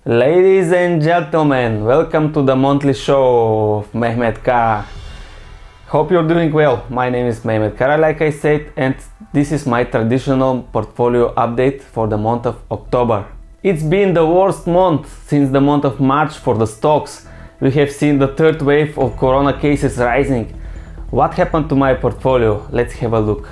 Ladies and gentlemen, welcome to the monthly show of Mehmet Kara. Hope you're doing well. My name is Mehmet Kara, like I said, and this is my traditional portfolio update for the month of October. It's been the worst month since the month of March for the stocks. We have seen the third wave of corona cases rising. What happened to my portfolio? Let's have a look.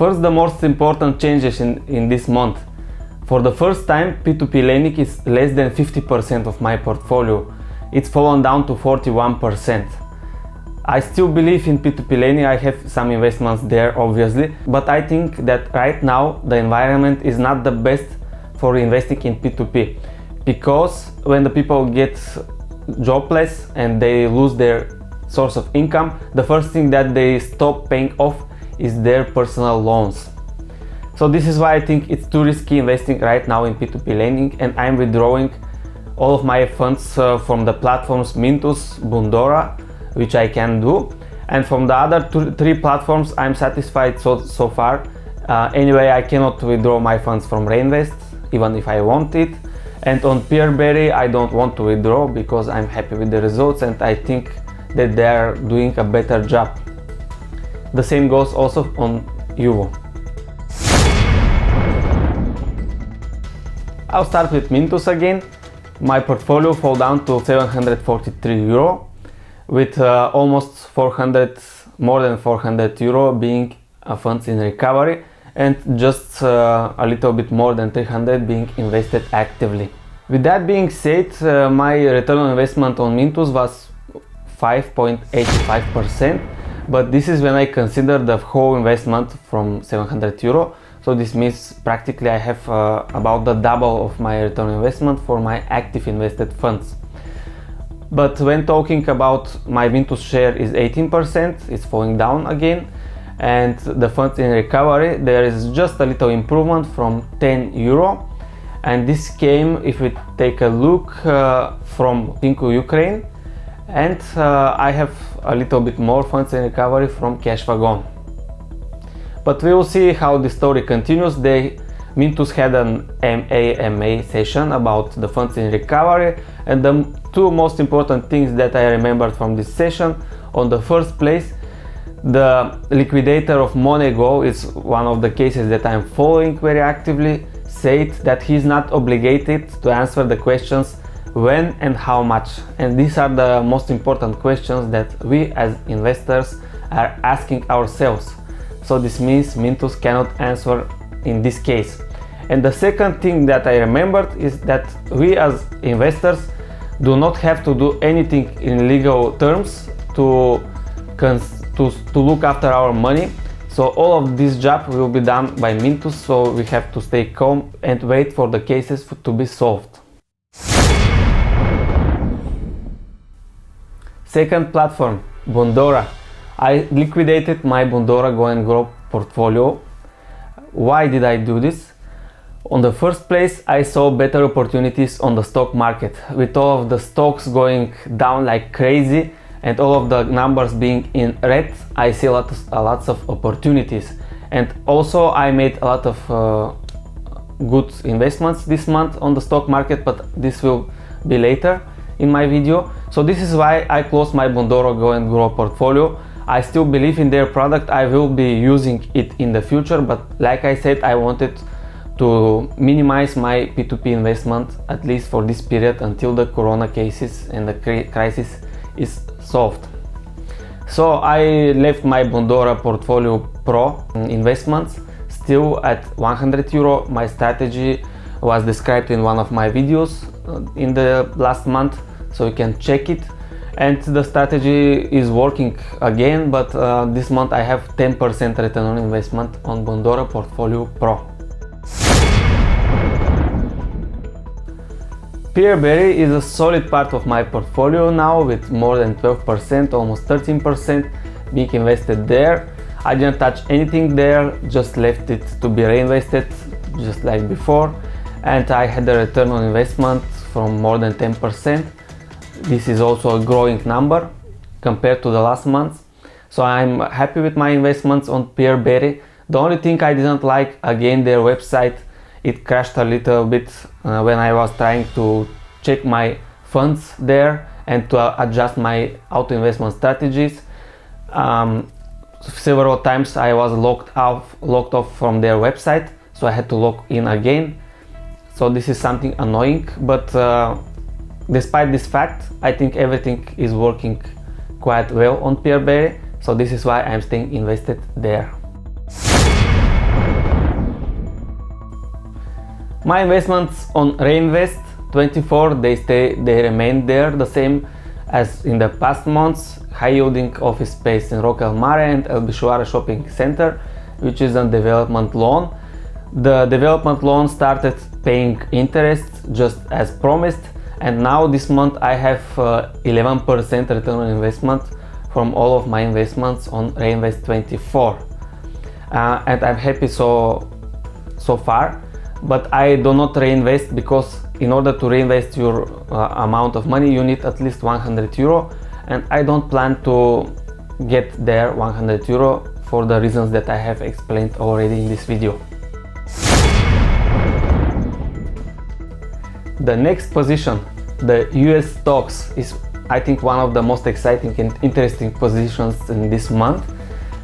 First, the most important changes in this month. For the first time, P2P lending is less than 50% of my portfolio. It's fallen down to 41%. I still believe in P2P lending. I have some investments there, obviously, but I think that right now the environment is not the best for investing in P2P, because when the people get jobless and they lose their source of income, the first thing that they stop paying off is their personal loans. So this is why I think it's too risky investing right now in P2P lending, and I'm withdrawing all of my funds from the platforms Mintos, Bundora, which I can do, and from the other three platforms I'm satisfied so far. Anyway, I cannot withdraw my funds from Reinvest even if I want it, and on Peerberry I don't want to withdraw because I'm happy with the results and I think that they are doing a better job. The same goes also on Yuvo. I'll start with Mintos again. My portfolio fell down to 743 euro, with almost more than 400 euro being funds in recovery, and just a little bit more than 300 being invested actively. With that being said, my return on investment on Mintos was 5.85%. But this is when I consider the whole investment from 700 euro. So this means practically I have about the double of my return on investment for my active invested funds. But when talking about my Mintos share is 18%, it's falling down again. And the funds in recovery, there is just a little improvement from 10 euro. And this came, if we take a look, from Pinku Ukraine. And I have a little bit more funds in recovery from Cashwagon. But we will see how the story continues. Mintos had an AMA session about the funds in recovery, and the two most important things that I remembered from this session: on the first place, the liquidator of Monego is one of the cases that I'm following very actively, said that he's not obligated to answer the questions when and how much, and these are the most important questions that we as investors are asking ourselves. So this means Mintos cannot answer in this case. And the second thing that I remembered is that we as investors do not have to do anything in legal terms to look after our money. So all of this job will be done by Mintos, so we have to stay calm and wait for the cases to be solved. Second platform, Bundora. I liquidated my Bundora Go and Grow portfolio. Why did I do this? On the first place, I saw better opportunities on the stock market. With all of the stocks going down like crazy and all of the numbers being in red, I see lots of opportunities. And also I made a lot of good investments this month on the stock market, but this will be later in my video. So this is why I closed my Bundora Go and Grow portfolio. I still believe in their product. I will be using it in the future, but like I said, I wanted to minimize my P2P investment, at least for this period, until the corona cases and the crisis is solved. So I left my Bundora Portfolio Pro investments still at 100 euro. My strategy was described in one of my videos in the last month, so you can check it. And the strategy is working again, but this month I have 10% return on investment on Bundora Portfolio Pro. Peerberry is a solid part of my portfolio now, with more than 12%, almost 13% being invested there. I didn't touch anything there, just left it to be reinvested just like before, and I had a return on investment from more than 10%. This is also a growing number compared to the last month. So I'm happy with my investments on Peerberry. The only thing I didn't like, again, their website, it crashed a little bit when I was trying to check my funds there and to adjust my auto investment strategies. Several times I was locked off from their website, so I had to log in again. So this is something annoying, but despite this fact, I think everything is working quite well on Peerberry, so this is why I'm staying invested there. My investments on Reinvest24, they remain there the same as in the past months. High yielding office space in Rocca al Mare and Elbișoara shopping center, which is a development loan. The development loan started paying interest just as promised, and now this month I have 11% return on investment from all of my investments on Reinvest24, and I'm happy so far. But I do not reinvest, because in order to reinvest your amount of money you need at least 100 euro, and I don't plan to get there 100 euro for the reasons that I have explained already in this video. The next position, the US stocks, is I think one of the most exciting and interesting positions in this month.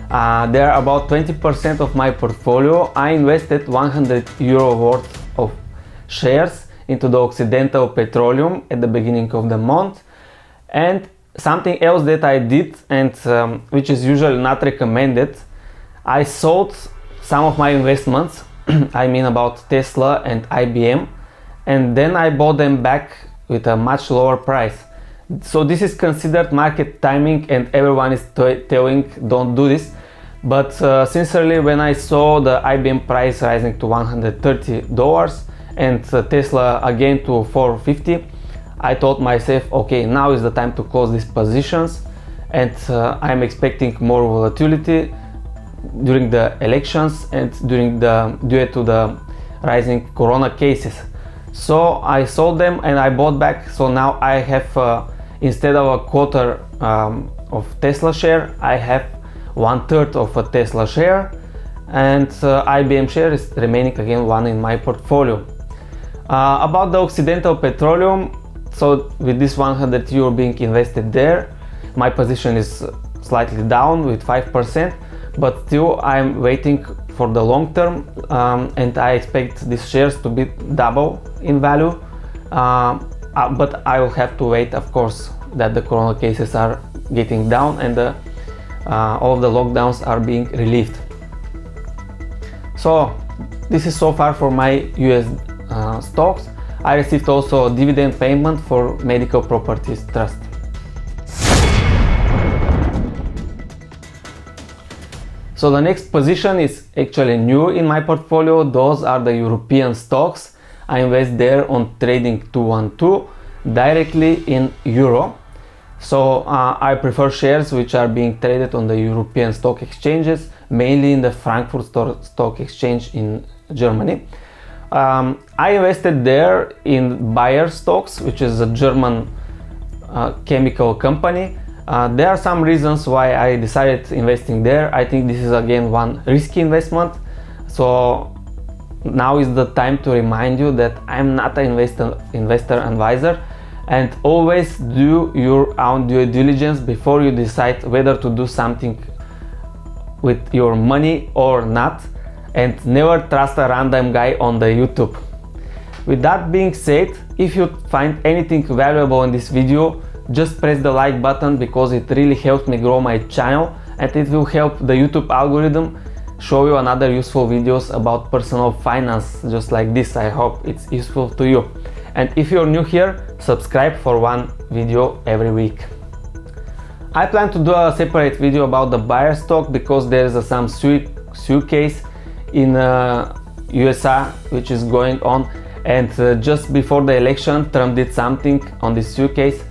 They are about 20% of my portfolio. I invested 100 euro worth of shares into the Occidental Petroleum at the beginning of the month. And something else that I did, and which is usually not recommended, I sold some of my investments, I mean about Tesla and IBM, and then I bought them back with a much lower price. So this is considered market timing, and everyone is telling don't do this. But sincerely, when I saw the IBM price rising to $130 and Tesla again to $450, I told myself, okay, now is the time to close these positions, and I'm expecting more volatility during the elections and due to the rising corona cases. So I sold them and I bought back. So now I have, instead of a quarter of Tesla share, I have 1/3 of a Tesla share, and IBM share is remaining again one in my portfolio. About the Occidental Petroleum, so with this 100 euro being invested there, my position is slightly down with 5%, but still I'm waiting for the long term, and I expect these shares to be double in value, but I will have to wait, of course, that the corona cases are getting down and all of the lockdowns are being relieved. So this is so far for my US stocks. I received also a dividend payment for Medical Properties Trust. So the next position is actually new in my portfolio. Those are the European stocks. I invest there on Trading 212 directly in euro. So I prefer shares which are being traded on the European stock exchanges, mainly in the Frankfurt Stock Exchange in Germany. I invested there in Bayer Stocks, which is a German chemical company. There are some reasons why I decided investing there. I think this is again one risky investment. So now is the time to remind you that I'm not an investor advisor, and always do your own due diligence before you decide whether to do something with your money or not, and never trust a random guy on the YouTube. With that being said, if you find anything valuable in this video, just press the like button, because it really helps me grow my channel, and it will help the YouTube algorithm show you another useful videos about personal finance just like this. I hope it's useful to you. And if you're new here, subscribe for one video every week. I plan to do a separate video about the Bayer stock, because there is some suit case in USA which is going on, and just before the election Trump did something on this suit case,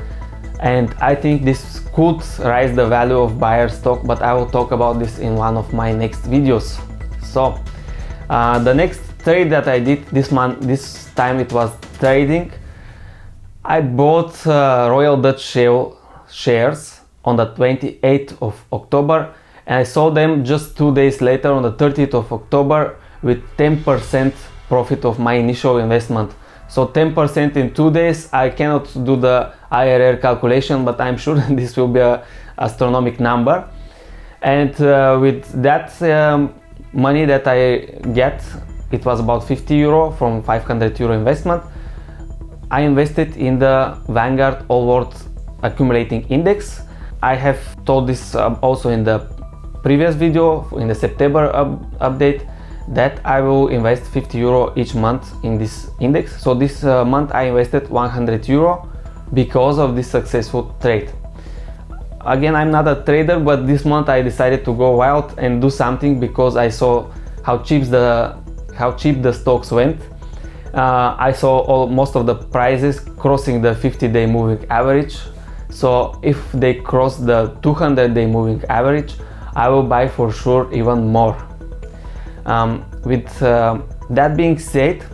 and I think this could rise the value of Bayer stock, but I will talk about this in one of my next videos. So the next trade that I did this month, this time it was trading. I bought Royal Dutch Shell shares on the 28th of October, and I sold them just 2 days later on the 30th of October with 10% profit of my initial investment. So 10% in 2 days, I cannot do the IRR calculation, but I'm sure this will be an astronomical number. And with that money that I get, it was about 50 euro from 500 euro investment, I invested in the Vanguard All World Accumulating Index. I have told this also in the previous video, in the September update, that I will invest 50 euro each month in this index. So this month I invested 100 euro because of this successful trade. Again, I'm not a trader, but this month I decided to go wild and do something because I saw how cheap the stocks went. I saw most of the prices crossing the 50-day moving average. So if they cross the 200-day moving average, I will buy for sure even more. With that being said,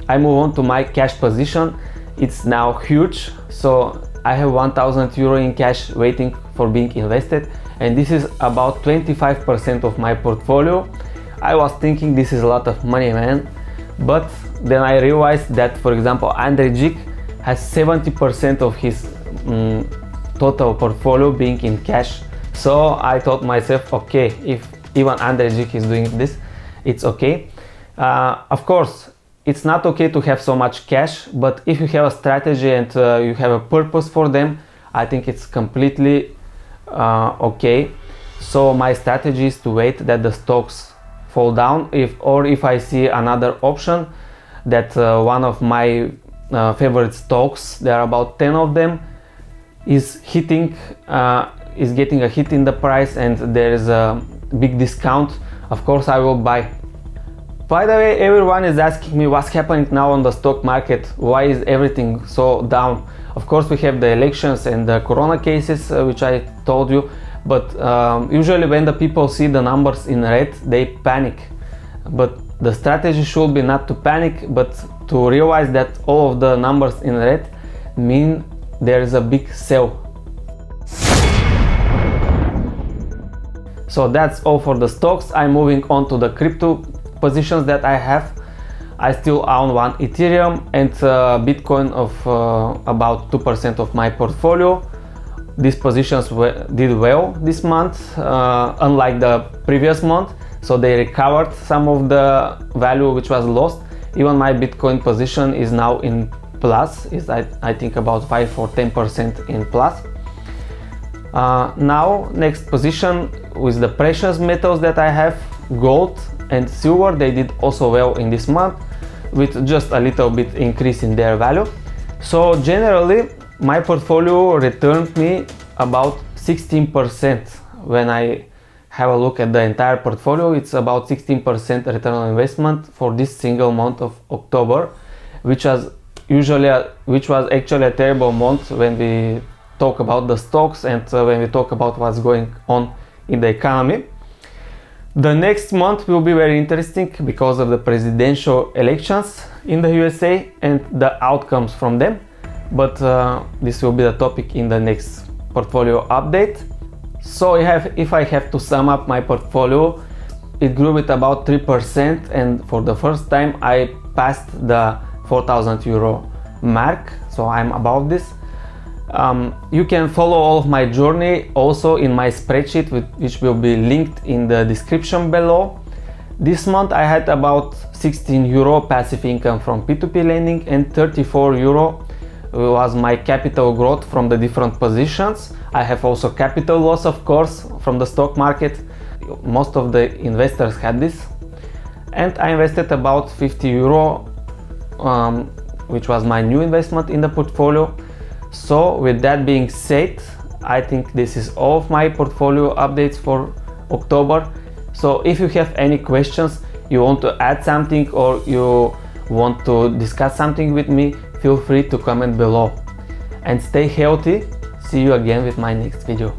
I move on to my cash position. It's now huge, so I have 1000 euro in cash waiting for being invested, and this is about 25% of my portfolio. I was thinking this is a lot of money, man, but then I realized that, for example, Andrej Dzik has 70% of his total portfolio being in cash. So I thought myself, okay, if even Andrej Dzik is doing this, it's okay. Of course, it's not okay to have so much cash, but if you have a strategy and you have a purpose for them, I think it's completely okay. So my strategy is to wait that the stocks fall down, if I see another option that one of my favorite stocks, there are about 10 of them, is getting a hit in the price and there is a big discount, of course I will buy. By the way, everyone is asking me what's happening now on the stock market, why is everything so down. Of course we have the elections and the corona cases, which I told you, but usually when the people see the numbers in red, they panic. But the strategy should be not to panic, but to realize that all of the numbers in red mean there is a big sell. So that's all for the stocks. I'm moving on to the crypto positions that I have. I still own one Ethereum and Bitcoin of about 2% of my portfolio. These positions did well this month, unlike the previous month, so they recovered some of the value which was lost. Even my Bitcoin position is now in plus, is I think about 5 or 10% in plus. Now next position with the precious metals that I have, gold and silver, they did also well in this month with just a little bit increase in their value. So generally my portfolio returned me about 16%. When I have a look at the entire portfolio, it's about 16% return on investment for this single month of October, which was actually a terrible month when we talk about the stocks and when we talk about what's going on in the economy. The next month will be very interesting because of the presidential elections in the USA and the outcomes from them, but this will be the topic in the next portfolio update. So if I have to sum up my portfolio, it grew with about 3%, and for the first time I passed the 4,000 euro mark, so I'm above this. You can follow all of my journey also in my spreadsheet, which will be linked in the description below. This month I had about 16 euro passive income from P2P lending and 34 euro was my capital growth from the different positions. I have also capital loss, of course, from the stock market. Most of the investors had this. And I invested about 50 euro, which was my new investment in the portfolio. So with that being said, I think this is all of my portfolio updates for October. So if you have any questions, you want to add something or you want to discuss something with me, feel free to comment below. And stay healthy. See you again with my next video.